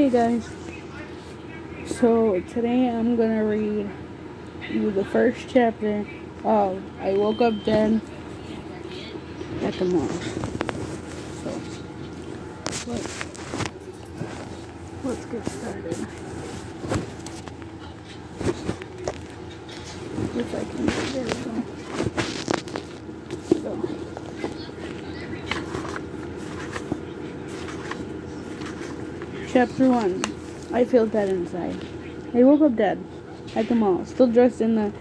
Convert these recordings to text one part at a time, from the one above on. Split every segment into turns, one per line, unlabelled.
Hey guys, so today I'm gonna read you the first chapter of I Woke Up Dead at the Mall. So let's get started. If I can get there we go. Chapter 1. I feel dead inside. I woke up dead at the mall, still dressed in the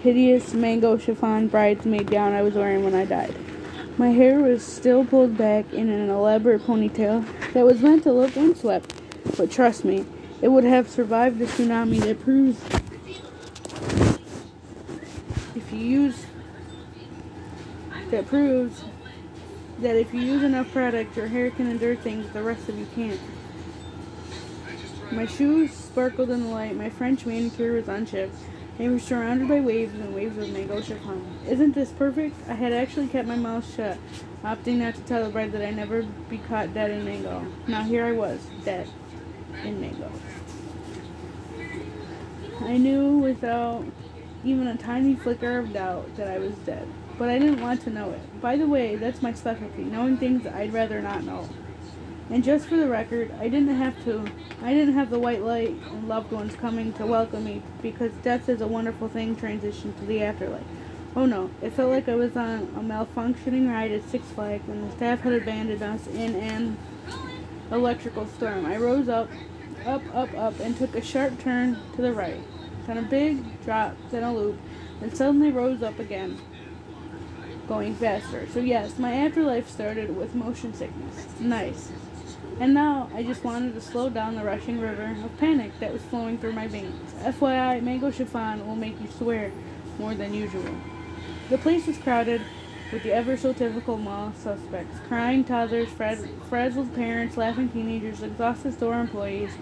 hideous mango chiffon bridesmaid gown I was wearing when I died. My hair was still pulled back in an elaborate ponytail that was meant to look windswept, but trust me, it would have survived the tsunami that proves that if you use enough product, your hair can endure things the rest of you can't. My shoes sparkled in the light, my French manicure was unchipped, and we were surrounded by waves and waves of mango chiffon. Isn't this perfect? I had actually kept my mouth shut, opting not to tell the bride that I'd never be caught dead in mango. Now here I was, dead in mango. I knew without even a tiny flicker of doubt that I was dead, but I didn't want to know it. By the way, that's my specialty, knowing things I'd rather not know. And just for the record, I didn't have the white light and loved ones coming to welcome me, because death is a wonderful thing transition to the afterlife. Oh no, it felt like I was on a malfunctioning ride at Six Flags and the staff had abandoned us in an electrical storm. I rose up, and took a sharp turn to the right. Then a big drop, then a loop, and suddenly rose up again, going faster. So yes, my afterlife started with motion sickness. Nice. And now, I just wanted to slow down the rushing river of panic that was flowing through my veins. FYI, mango chiffon will make you swear more than usual. The place was crowded with the ever-so-typical mall suspects. Crying toddlers, frazzled parents, laughing teenagers, exhausted store employees,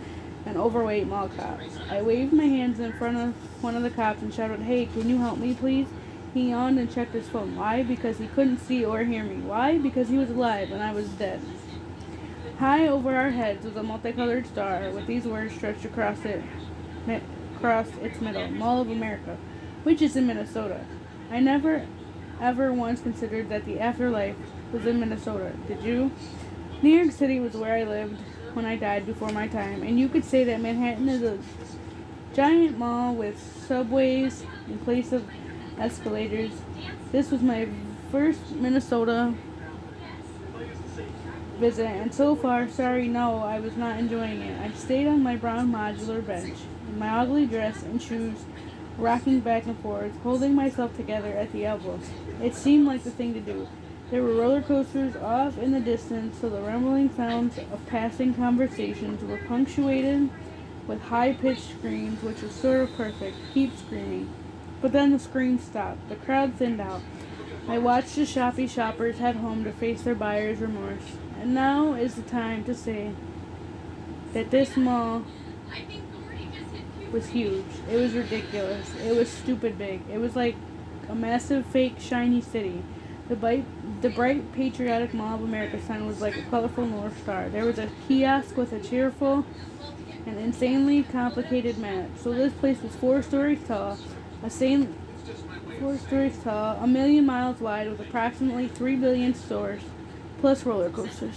and overweight mall cops. I waved my hands in front of one of the cops and shouted, "Hey, can you help me, please?" He yawned and checked his phone. Why? Because he couldn't see or hear me. Why? Because he was alive and I was dead. High over our heads was a multicolored star with these words stretched across its middle, Mall of America, which is in Minnesota. I never ever once considered that the afterlife was in Minnesota. Did you? New York City was where I lived when I died before my time, and you could say that Manhattan is a giant mall with subways in place of escalators. This was my first Minnesota visit, and so far, no, I was not enjoying it. I stayed on my brown modular bench, in my ugly dress and shoes, rocking back and forth, holding myself together at the elbows. It seemed like the thing to do. There were roller coasters off in the distance, so the rumbling sounds of passing conversations were punctuated with high-pitched screams, which was sort of perfect. Keep screaming. But then the screams stopped. The crowd thinned out. I watched the shoppy shoppers head home to face their buyer's remorse. And now is the time to say that this mall was huge. It was ridiculous. It was stupid big. It was like a massive fake shiny city. The bright patriotic Mall of America sign was like a colorful North Star. There was a kiosk with a cheerful and insanely complicated map. So this place was 4 stories tall, 4 stories tall, 1,000,000 miles wide, with approximately 3 billion stores, plus roller coasters.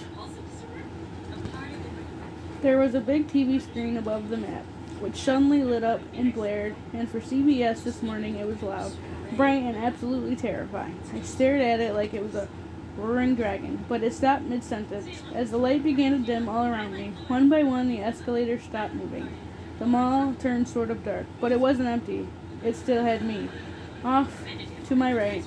There was a big TV screen above the map, which suddenly lit up and blared, and for CBS this morning it was loud, bright, and absolutely terrifying. I stared at it like it was a roaring dragon, but it stopped mid-sentence. As the light began to dim all around me, one by one the escalators stopped moving. The mall turned sort of dark, but it wasn't empty. It still had me. Off to my right,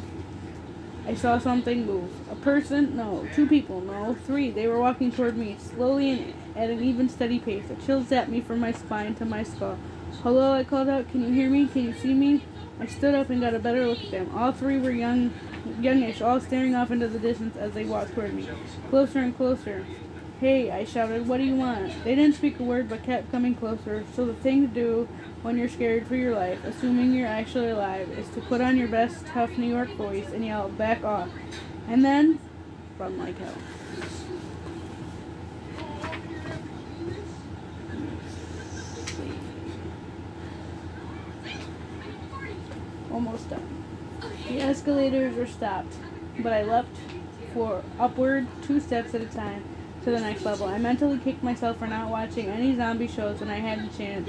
I saw something move. A person? No. 2 people? No. 3. They were walking toward me, slowly and at an even steady pace. A chill zapped me from my spine to my skull. "Hello," I called out. "Can you hear me? Can you see me?" I stood up and got a better look at them. All 3 were youngish, all staring off into the distance as they walked toward me. Closer and closer. "Hey," I shouted, "what do you want?" They didn't speak a word but kept coming closer. So the thing to do when you're scared for your life, assuming you're actually alive, is to put on your best tough New York voice and yell, "Back off." And then run like hell. almost done. The escalators were stopped, but I leapt upward 2 steps at a time to the next level. I mentally kicked myself for not watching any zombie shows when I had the chance.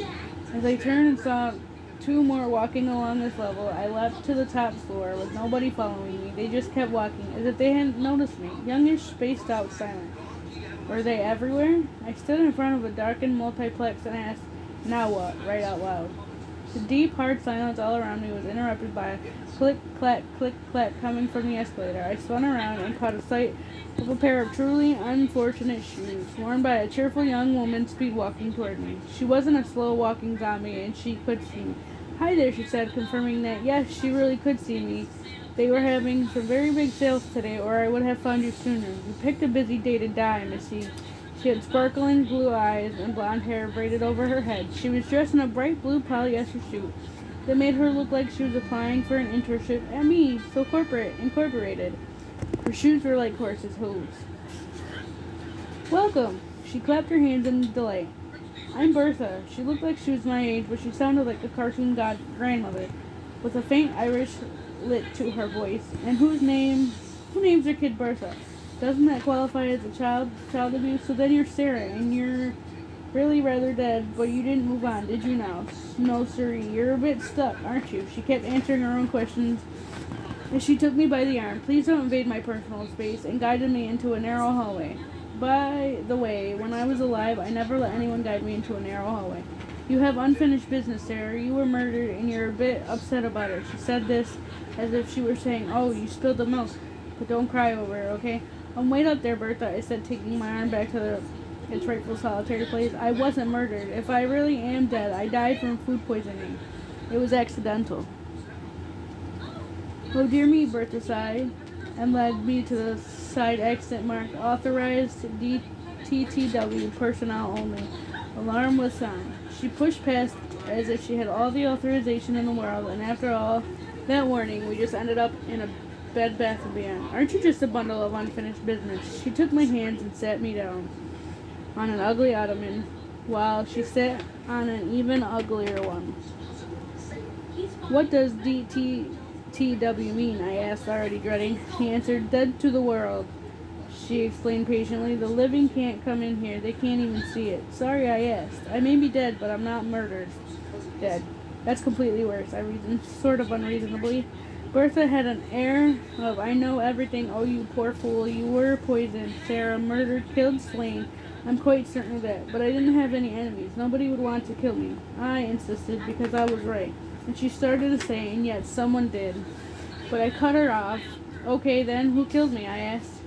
As I turned and saw 2 more walking along this level, I leapt to the top floor with nobody following me. They just kept walking, as if they hadn't noticed me. Youngish, spaced out, silent. Were they everywhere? I stood in front of a darkened multiplex and asked, "Now what?" right out loud. The deep, hard silence all around me was interrupted by a click, clack, coming from the escalator. I spun around and caught a sight of a pair of truly unfortunate shoes, worn by a cheerful young woman speed-walking toward me. She wasn't a slow-walking zombie, and she could see me. "Hi there," she said, confirming that, yes, she really could see me. "They were having some very big sales today, or I would have found you sooner. You picked a busy day to die, missy." She had sparkling blue eyes and blonde hair braided over her head. She was dressed in a bright blue polyester suit that made her look like she was applying for an internship at me, so incorporated. Her shoes were like horses' hooves. "Welcome." She clapped her hands in delight. "I'm Bertha." She looked like she was my age, but she sounded like a cartoon grandmother, with a faint Irish lit to her voice. "And who names their kid Bertha? Doesn't that qualify as a child abuse? So then you're Sarah, and you're really rather dead, but you didn't move on, did you now?" "No, sirree. You're a bit stuck, aren't you?" She kept answering her own questions as she took me by the arm. "Please don't invade my personal space," and guided me into a narrow hallway. By the way, when I was alive, I never let anyone guide me into a narrow hallway. "You have unfinished business, Sarah. You were murdered, and you're a bit upset about it." She said this as if she were saying, "Oh, you spilled the milk, but don't cry over it, okay?" "Wait up there, Bertha," I said, taking my arm back to its rightful solitary place. "I wasn't murdered. If I really am dead, I died from food poisoning. It was accidental." "Oh, dear me," Bertha sighed, and led me to the side exit marked "Authorized DTTW personnel only." Alarm was sound. She pushed past as if she had all the authorization in the world, and after all that warning, we just ended up in a Bed Bath & Beyond. "Aren't you just a bundle of unfinished business?" She took my hands and sat me down on an ugly ottoman, while she sat on an even uglier one. "What does DTTW mean?" I asked, already dreading. He answered, "Dead to the world." She explained patiently, "The living can't come in here. They can't even see it." "Sorry I asked. I may be dead, but I'm not murdered." "Dead. That's completely worse," I reasoned, sort of unreasonably. Bertha had an air of, "I know everything. Oh, you poor fool. You were poisoned, Sarah. Murdered, killed, slain. I'm quite certain of that. But I didn't have any enemies. Nobody would want to kill me. I insisted because I was right." And she started to say, "And yet someone did." But I cut her off. "Okay, then, who killed me?" I asked.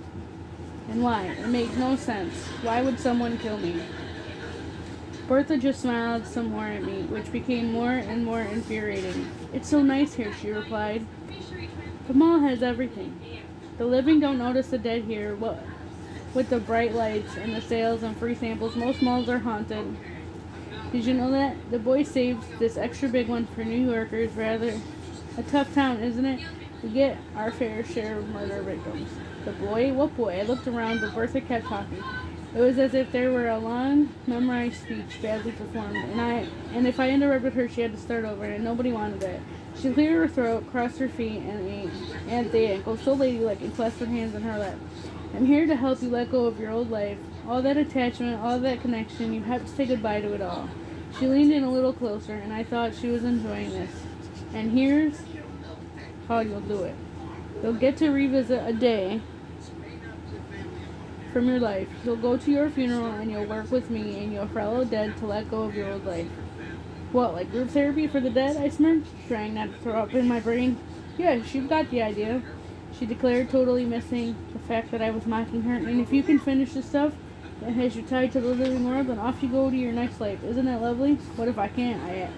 "And why? It makes no sense. Why would someone kill me?" Bertha just smiled some more at me, which became more and more infuriating. "It's so nice here," she replied. "The mall has everything. The living don't notice the dead here. With the bright lights and the sales and free samples, most malls are haunted. Did you know that? The boy saved this extra big one for New Yorkers. Rather a tough town, isn't it? We get our fair share of murder victims." "The boy? What boy?" I looked around, but Bertha kept talking. It was as if there were a long, memorized speech badly performed, and if I interrupted her, she had to start over, and nobody wanted that. She cleared her throat, crossed her feet and the ankle, so ladylike, and clasped her hands in her lap. "I'm here to help you let go of your old life. All that attachment, all that connection, you have to say goodbye to it all." She leaned in a little closer, and I thought she was enjoying this. "And here's how you'll do it. You'll get to revisit a day from your life. You'll go to your funeral, and you'll work with me and your fellow dead to let go of your old life." "What, like group therapy for the dead?" I smirked, trying not to throw up in my brain. "Yes, you've got the idea," she declared, totally missing the fact that I was mocking her. "And if you can finish the stuff that has you tied to the living world, then off you go to your next life. Isn't that lovely?" "What if I can't?" I asked.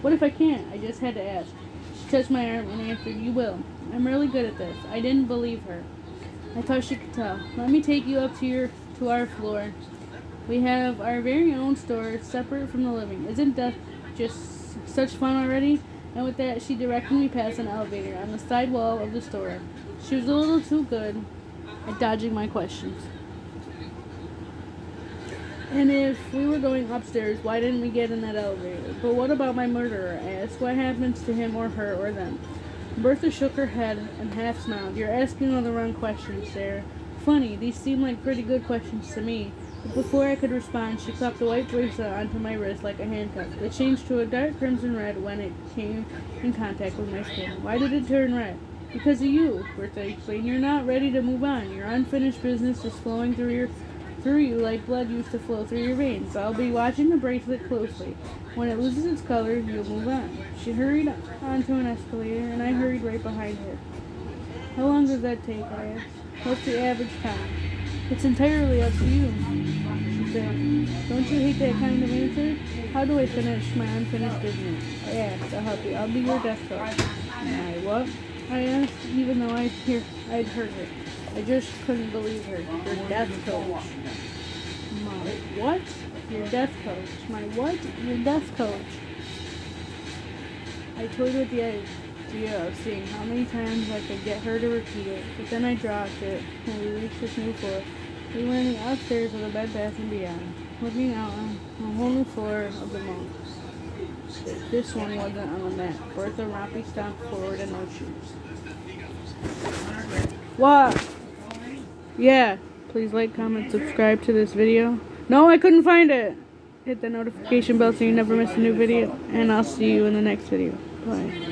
"What if I can't?" I just had to ask. She touched my arm and answered, "You will. I'm really good at this." I didn't believe her. I thought she could tell. "Let me take you up to our floor. We have our very own store, separate from the living. Isn't death just such fun already?" And with that, she directed me past an elevator on the side wall of the store. She was a little too good at dodging my questions. "And if we were going upstairs, why didn't we get in that elevator?" "But what about my murderer?" I asked. "What happens to him or her or them?" Bertha shook her head and half smiled. You're asking all the wrong questions, Sarah. Funny, these seem like pretty good questions to me. But before I could respond, she clapped the white bracelet onto my wrist like a handcuff. It changed to a dark crimson red when it came in contact with my skin. Why did it turn red? Because of you, Bertha explained. You're not ready to move on. Your unfinished business is flowing through you like blood used to flow through your veins. I'll be watching the bracelet closely. When it loses its color, you'll move on. She hurried onto an escalator, and I hurried right behind her. How long does that take? I asked. What's the average time? It's entirely up to you, she said. Don't you hate that kind of answer? How do I finish my unfinished business? I asked. I'll help you. I'll be your death coach. My what? I asked, even though I'd heard her. I just couldn't believe her. Your death coach. My what? Your death coach. My what? Your death coach. I toyed with the idea of seeing how many times I could get her to repeat it, but then I dropped it when we reached this new floor. We were in the upstairs of the Bed Bath & Beyond, looking out on a whole new floor of the mall. This one wasn't on the map. Bertha Rompy stomped forward in no shoes. What? Yeah. Please like, comment, subscribe to this video. No, I couldn't find it. Hit the notification bell so you never miss a new video. And I'll see you in the next video. Bye.